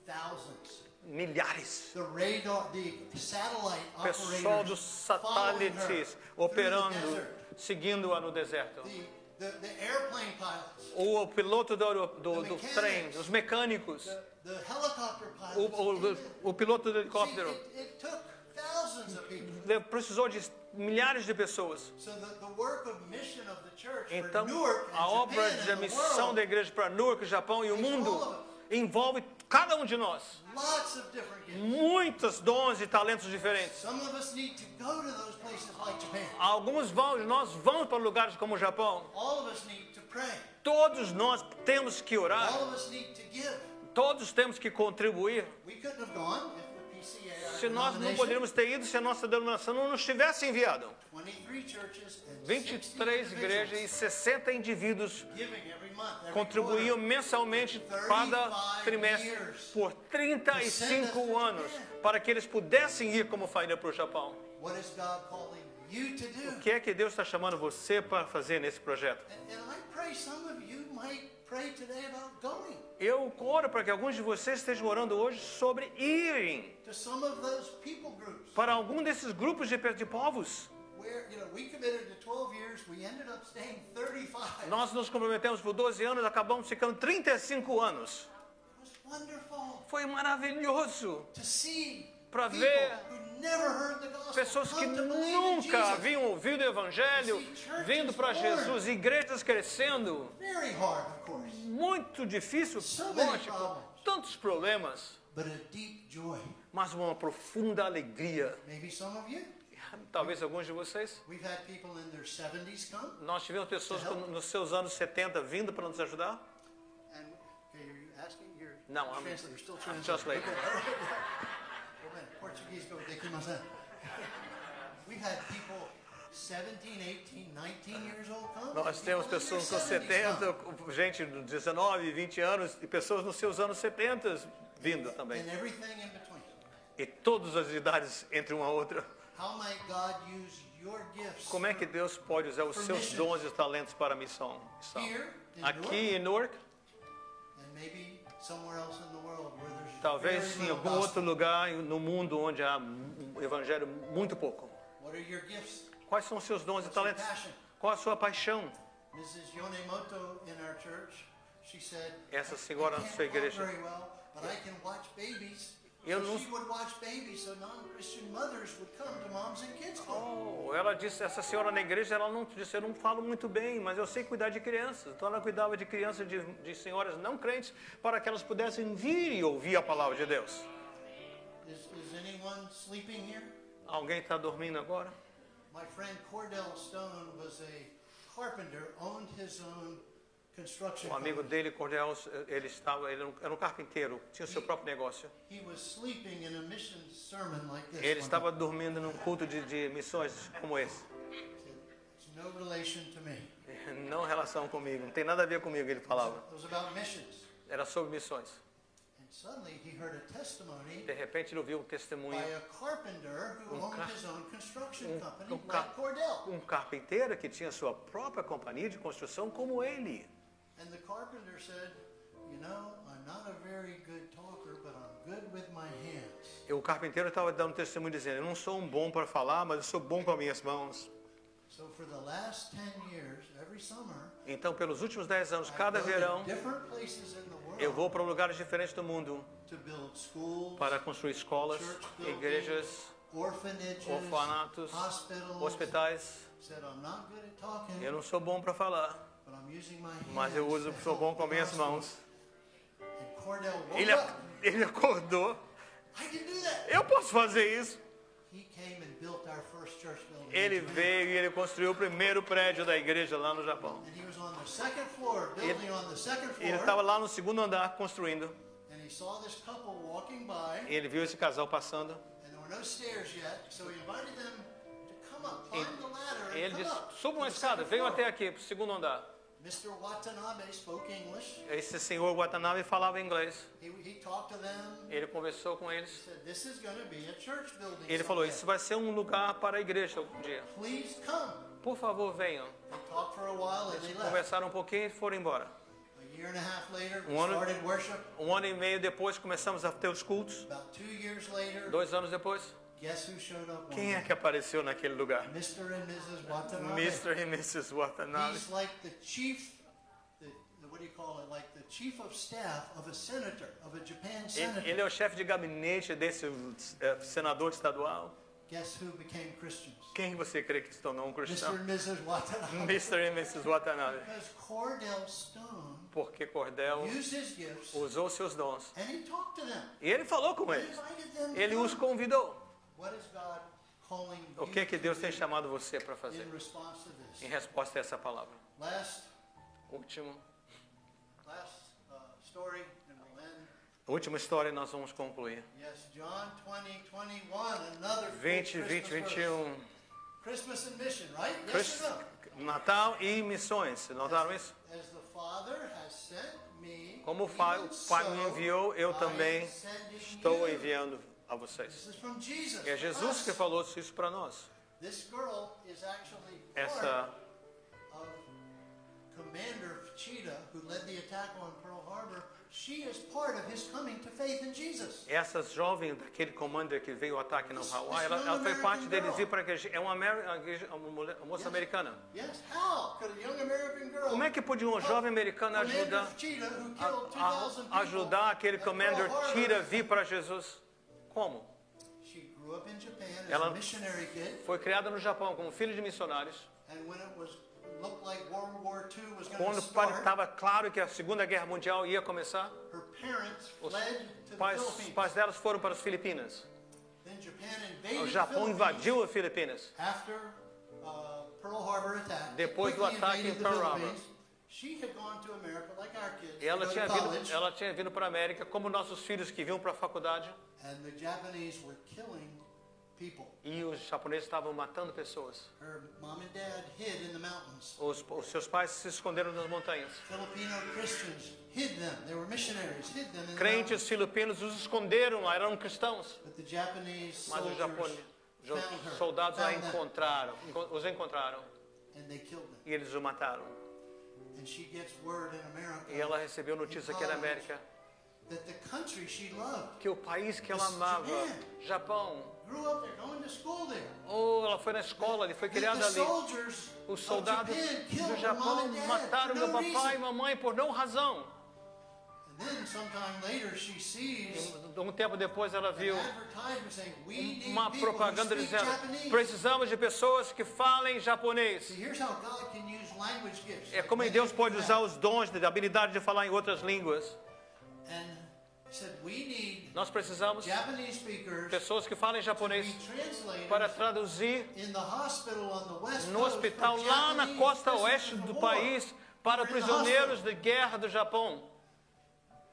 Thousands. milhares. The radar, the satellite Pessoal operators dos following her satélites through the operando, desert. seguindo-a no deserto. The airplane pilots, O piloto do mechanics. trem, os mecânicos, the helicopter pilots. o piloto do See, helicóptero. it took thousands of people. Precisou de milhares de pessoas. So the work of mission of the church Então, for Newark a and obra Japan de and the missão world, da igreja para Newark, Japão e o mundo envolve cada um de nós. lots of different gifts. Muitos dons e talentos diferentes. Some of us need to go to those places like Japan. Nós vamos para lugares como o Japão. All of us need to pray. Todos nós temos que orar. All of us need to give. Todos temos que contribuir. We couldn't have gone if the PCA, our Se nós não denomination, poderíamos ter ido se a nossa denominação não nos tivesse enviado. 23 churches and 23 60 igrejas e individuals 60 indivíduos giving every month, every contribuíam quarter. mensalmente cada trimestre por 35 anos para que eles pudessem ir como família para o Japão. What is God calling you to do. O que é que Deus está chamando você para fazer nesse projeto? And I pray some of you might pray today about going Eu oro para que alguns de vocês estejam orando hoje sobre irem to some of those people groups para algum desses grupos de povos. where, we committed to 12 years, we ended up staying 35. Nós nos comprometemos por 12 anos, acabamos ficando 35 anos. It was wonderful Foi maravilhoso to see para people ver who never heard the gospel pessoas que come to believe in nunca Jesus. haviam ouvido o Evangelho vindo para Jesus, igrejas crescendo. Very hard, of course, Muito difícil, So many lógico, problems. tantos problemas, but a deep joy. mas uma profunda alegria. Maybe some of you. Talvez alguns de vocês. We've had people in their 70s come. Nós tivemos pessoas nos seus anos 70 vindo para nos ajudar. And okay, are you asking? You're No, I'm translating. You're still translating. translating. Okay. Well, then, Portuguese go dekimasen. We've had people 17, 18, 19 years old come. Nós and temos people in their pessoas com 70s 70, come. gente de 19, 20 anos e pessoas nos seus anos 70 vindo também. And everything in between. E todas as idades entre uma outra. How might God use your gifts Como é que Deus pode usar os seus dons e talentos para a missão? here in Aqui em Newark, and maybe somewhere else in the world where there's talvez very em little algum gospel? outro lugar no mundo onde há um evangelho muito pouco. What are your gifts? Quais são os seus dons e What's your talentos? passion? Qual a sua paixão? Mrs. Yonemoto in our church, she said, Essa senhora I na can't sua walk igreja. very well, but I can watch babies. Eu So não- she would watch babies, so non-Christian mothers would come to moms and kids club. Oh, ela disse, essa senhora na igreja, ela não disse, eu não falo muito bem, mas eu sei cuidar de crianças. Então ela cuidava de crianças, de senhoras não crentes, para que elas pudessem vir e ouvir a palavra de Deus. Is anyone sleeping here? Alguém está dormindo agora? My friend Cordell Stone was a carpenter, owned his own construction O amigo company. dele, Cordel, ele era um carpinteiro, tinha o seu próprio negócio. He was sleeping in a mission sermon like this. Ele one estava dormindo num culto de missões como esse. time. It's no relation to me. Não em relação comigo, não tem nada a ver comigo, ele falava. It was about missions. Era sobre missões. And suddenly he heard a testimony De repente ele ouviu um testemunho. by a carpenter who owned car- his own construction company, um car- like Cordell. Um carpinteiro que tinha sua própria companhia de construção como ele. And the carpenter said, you know, I'm not a very good talker, but I'm good with my hands. E o carpinteiro estava dando testemunho dizendo, eu não sou um bom para falar, mas eu sou bom com as minhas mãos. So for the last 10 years, every summer, Então, pelos últimos 10 anos, I cada go to verão, different places in the world eu vou para lugares diferentes do mundo to build schools, para construir escolas, church buildings, igrejas, orphanages, orfanatos, hospitals. hospitais. Said, I'm not good at talking, Eu não sou bom para falar, but I'm using my hands mas eu uso, to sou help bom com the as minhas gospel." mãos. And Cordell woke Ele, up. ele acordou, I can do that. eu posso fazer isso. He came and built our first church building. Ele in Japan. veio e ele construiu o primeiro prédio da igreja lá no Japão. And he was on the second floor, building on the second Ele floor. estava lá no segundo andar construindo. And he saw this couple walking by, E ele viu esse casal passando. and there were no stairs yet, so he invited them to come up, climb the ladder, E and ele come disse, up. suba to uma the escada, second venham floor. até aqui, para o segundo andar. Mr. Watanabe spoke English. Esse senhor Watanabe falava inglês. He talked to them. Ele conversou com He eles. said, "This is going to be a church building. E ele falou, someday. isso vai ser um lugar para a igreja um dia. Please come." Por favor, venham. They talked for a while and they left. Conversaram um pouquinho e foram embora. A year and a half later, we One- started worship. Um ano e meio depois começamos a ter os cultos. About 2 years later, 2 anos depois, guess who showed up? quem é one que apareceu naquele lugar? day? Mr. and Mrs. Watanabe. Mr. e Mrs. Watanabe. He's like the chief, what do you call it? Like the chief of staff of a senator, of a Japan senator. Ele é o chefe de gabinete desse senador estadual. Guess who became Christians? Quem você crê que se tornou um Mr. cristão? and Mrs. Watanabe. Mr. e Mrs. Watanabe. Because Cordell Stone Porque Cordel used his gifts usou seus dons. and he talked to them. E ele falou com He eles. invited them to Ele os come. convidou. What is God calling O you que que to Deus do tem chamado você para fazer? in response to Em this? resposta a essa palavra. Last Última story, and we'll end. última história e nós vamos concluir. Yes, John 20, 21, another good 20, 20, Christmas verse. 21. Christmas and mission, right? Yes Chris- or no? Natal e missões. Vocês notaram isso? As the Father has sent me, Como o even Pai me so, enviou, eu I também am sending estou you. enviando a vocês. This is from Jesus. É Jesus que falou isso para nós. This girl is actually Essa part of Commander Cheetah, who led the attack on Pearl Harbor. She is part of his coming to faith in Jesus. Essas jovens daquele commander que veio o ataque no Hawaii, ela foi parte deles vir para a igreja. É uma moça americana. Yes, how could a young American girl Como é que podia uma jovem americana ajudar Commander Cheetah, who killed 2,000 people, ajudar aquele at commander Pearl Harbor? Cheetah vir para Jesus? Como? She grew up in Japan as Ela a missionary kid, foi criada no Japão como filho de missionários. and when it looked like World War II was going Quando to start, estava claro que a Segunda Guerra Mundial ia começar, her parents os fled to the pais Philippines. delas foram para as Filipinas. Then Japan O invaded Japão the Philippines invadiu as Filipinas. after Pearl Harbor attack. Depois do Quickly ataque em invaded the Pearl Harbor. Philippines. She had gone to America like our kids. E ela to go tinha to vindo, college, ela tinha vindo para a América, como nossos filhos que vinham para a faculdade, and the Japanese were killing people. e os japoneses estavam matando pessoas. Her mom and dad hid in the mountains. Os seus pais se esconderam nas montanhas. Filipino Christians hid them. They were missionaries, hid them in the Crentes mountains. filipinos os esconderam lá, eram cristãos. But the Japanese Mas os soldiers found her, soldados a found them, os encontraram and they killed them. e eles o mataram. And she gets word in America E ela recebeu notícia aqui na América that the country she loved que o país que ela amava, Japão, grew up there, going to school there. ou ela foi na escola, ele foi That criada the ali. soldiers Os of soldados Japan killed do her mom Japão and dad mataram for meu no papai e reason. mamãe por não razão. And then sometime later she sees Um tempo depois ela an viu advertisement saying, we need uma people propaganda who speak dizendo: Japanese. precisamos de pessoas que falem japonês. See, here's how God can use language gifts. É like como magic Deus pode and usar math. os dons, a habilidade de falar em outras línguas. And he said, we need Nós precisamos de Japanese speakers pessoas que falem to japonês be translators para traduzir in the hospital on the west no coast hospital for lá na Japanese costa prisoners oeste of do war. país para They're in the prisioneiros hospital. de guerra do Japão.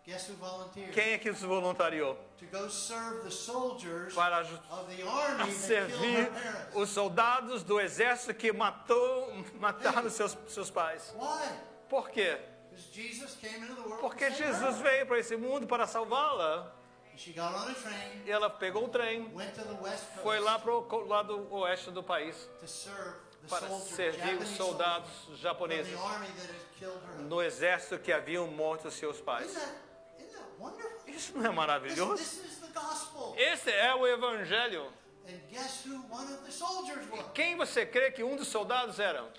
Guess who volunteered? Quem é que se voluntariou To go serve the soldiers para of the army that killed servir her parents. os soldados do exército que mataram seus pais? Why? Por quê? Because Jesus came into the world Porque to save Jesus her. veio para esse mundo para salvá-la. And she got on a train, E ela pegou o trem, went to the west coast foi lá para o lado oeste do país to serve the para soldiers, servir os Japanese soldados soldiers from japoneses the army that had killed her. no exército que haviam morto seus pais. Isn't that wonderful? Isso não é This maravilhoso? is the gospel. Esse é o evangelho. And guess who one of the soldiers was? Quem você crê que um dos soldados era? It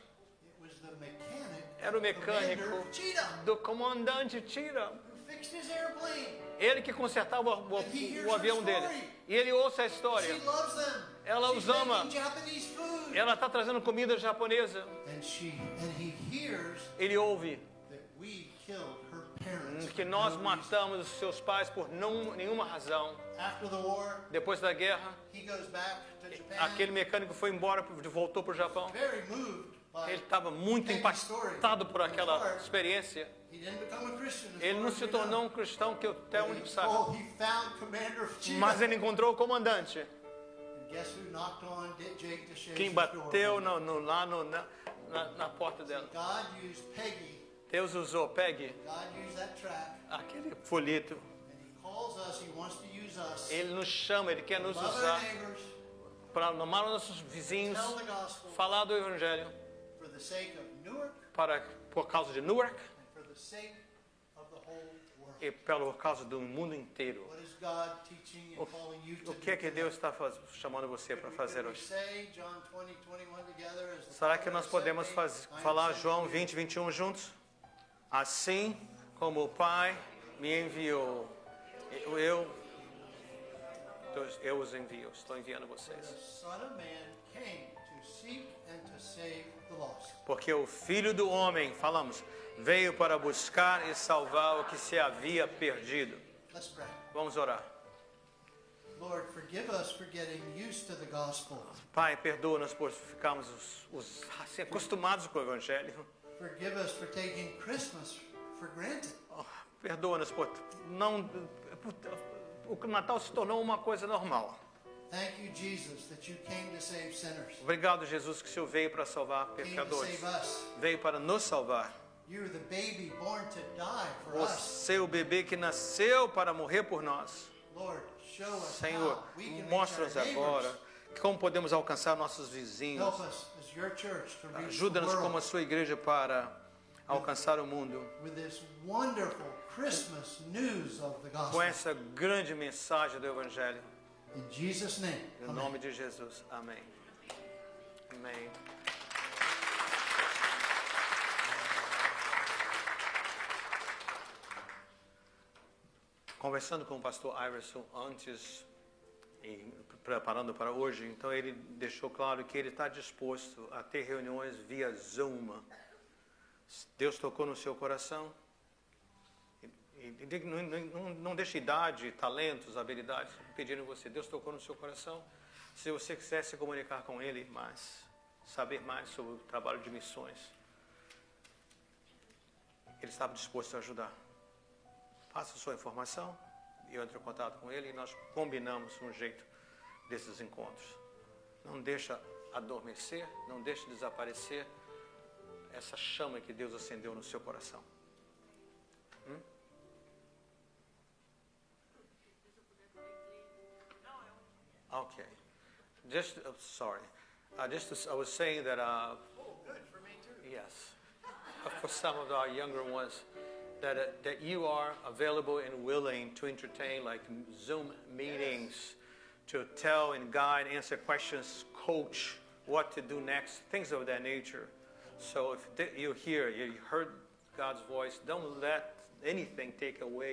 was the mechanic, Era o mecânico Commander Cheetah, do comandante Tira. who fixed his airplane. Ele que consertava o avião dele. E ele ouça a história. She loves them. Ela She's os ama. making Japanese food. Ela está trazendo comida japonesa. And he hears Ele ouve that we killed her parents. que for nós no matamos os seus pais por nenhuma razão. reason. After the war, Depois da guerra, he goes back to Japan. aquele mecânico foi embora, voltou para o Japão. Very moved by Ele estava muito Peggy's story. impactado por aquela experiência. He didn't become a Christian. as Ele far não as se we tornou know. um cristão, que até onde But sabe. he found Commander Cheetah. Mas ele encontrou o comandante. And guess who knocked on Jake Quem DeShaze's bateu door? lá na porta dela. God used Peggy. Deus usou, pegue God used that track. aquele folheto. And he calls us. He wants to use us. Ele nos chama, ele quer nos Love our usar neighbors. para amar os nossos vizinhos, Tell the gospel. falar do evangelho For the sake of Newark. por causa de Newark And for the sake of the whole world. e por causa do mundo inteiro. What is God teaching and calling you to O que é do que today? Deus está chamando você para fazer Could we hoje? say John 20:21 together as the Será que Father nós has podemos sent me, I am falar sent João you? 20, 21 juntos? Assim como o Pai me enviou, eu os envio, estou enviando The vocês. Son of Man came to seek and to save the lost. Porque o Filho do Homem, falamos, veio para buscar e salvar o que se havia perdido. Let's pray. Vamos orar. Lord, forgive us for getting used to the gospel. Pai, perdoa-nos por ficarmos assim, acostumados com o Evangelho. Forgive us for taking Christmas for granted. Oh, perdoa-nos por não... O Natal se tornou uma coisa normal. Thank you, Jesus, that you came to save sinners. Obrigado, Jesus, que o Senhor veio para salvar Came to pecadores. save us. Veio para nos salvar. You're the baby born to die for Você us. é o bebê que nasceu para morrer por nós. Lord, show us Senhor, how we can reach our mostra-nos neighbors agora Como podemos alcançar nossos vizinhos? Help us as your church to reach the Ajuda-nos como a world sua igreja para alcançar o mundo with this wonderful Christmas news of the com gospel. essa grande mensagem do Evangelho. In Jesus' name. Em Amen. nome de Jesus. Amém. Amém. Conversando com o pastor Iverson antes e preparando para hoje, então ele deixou claro que ele está disposto a ter reuniões via Zoom. Deus tocou no seu coração. Não deixe idade, talentos, habilidades pedindo você. Deus tocou no seu coração. Se você quiser se comunicar com Ele mais, saber mais sobre o trabalho de missões, Ele estava disposto a ajudar. Faça sua informação, eu entro em contato com Ele e nós combinamos um jeito desses encontros. Não deixa adormecer, não deixe desaparecer essa chama que Deus acendeu no seu coração. Okay. Just sorry. I was saying that. Good for me too. Yes. For some of our younger ones, that you are available and willing to entertain like Zoom meetings, to tell and guide, answer questions, coach what to do next, things of that nature. So if you heard God's voice, don't let anything take away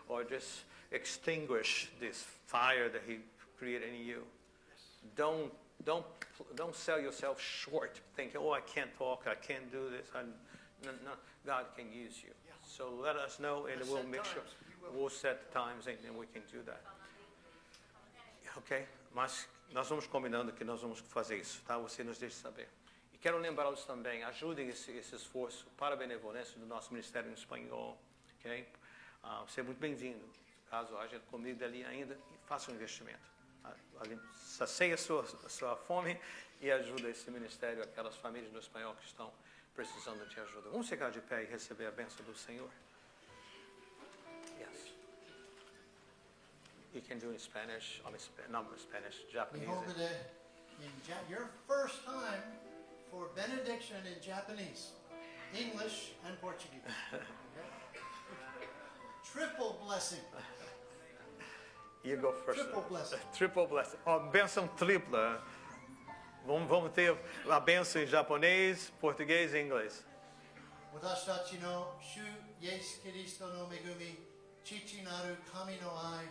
or just extinguish this fire that He created in you. Don't sell yourself short, thinking, "Oh, I can't talk, I can't do this." No, God can use you. So let us know, and we'll make sure we'll set times and we can do that. Ok? Mas nós vamos combinando que nós vamos fazer isso, tá? Você nos deixe saber. E quero lembrá-los também, ajudem esse esforço para a benevolência do nosso ministério em espanhol, ok? Você é muito bem-vindo. Caso haja comida ali ainda, faça um investimento. Sacia a sua fome e ajuda esse ministério, aquelas famílias no espanhol que estão precisando de ajuda. Vamos ficar de pé e receber a bênção do Senhor? Yes. You can do in Spanish, not Spanish, Japanese. Your first time for benediction in Japanese, English, and Portuguese. Okay? Triple blessing. You go first. Triple blessing. Triple blessing. Bênção tripla. Vamos ter a bênção em japonês, português e inglês. 私たちの主イエス・キリストの恵み、父なる神の愛、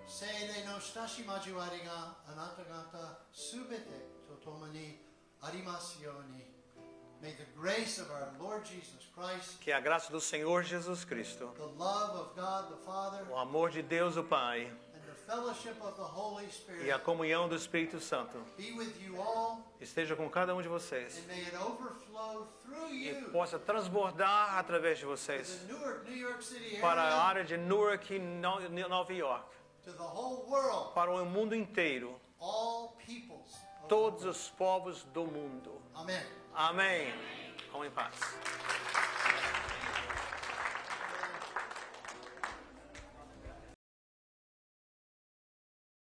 聖霊の親し交わりがあなた方すべてと共にありますように。May the grace of our Lord Jesus Christ, Que a graça do Senhor Jesus Cristo, the love of God the Father, o amor de Deus o Pai and the fellowship of the Holy e a Spirit comunhão do Espírito Santo be with you all, esteja com cada um de vocês and may it overflow through e you possa transbordar através de to vocês the New York City para a area, área de Newark e Nova York, to the whole world, para o mundo inteiro, all peoples. of the todos world. os povos do mundo. Amen. Amém. Vamos em paz.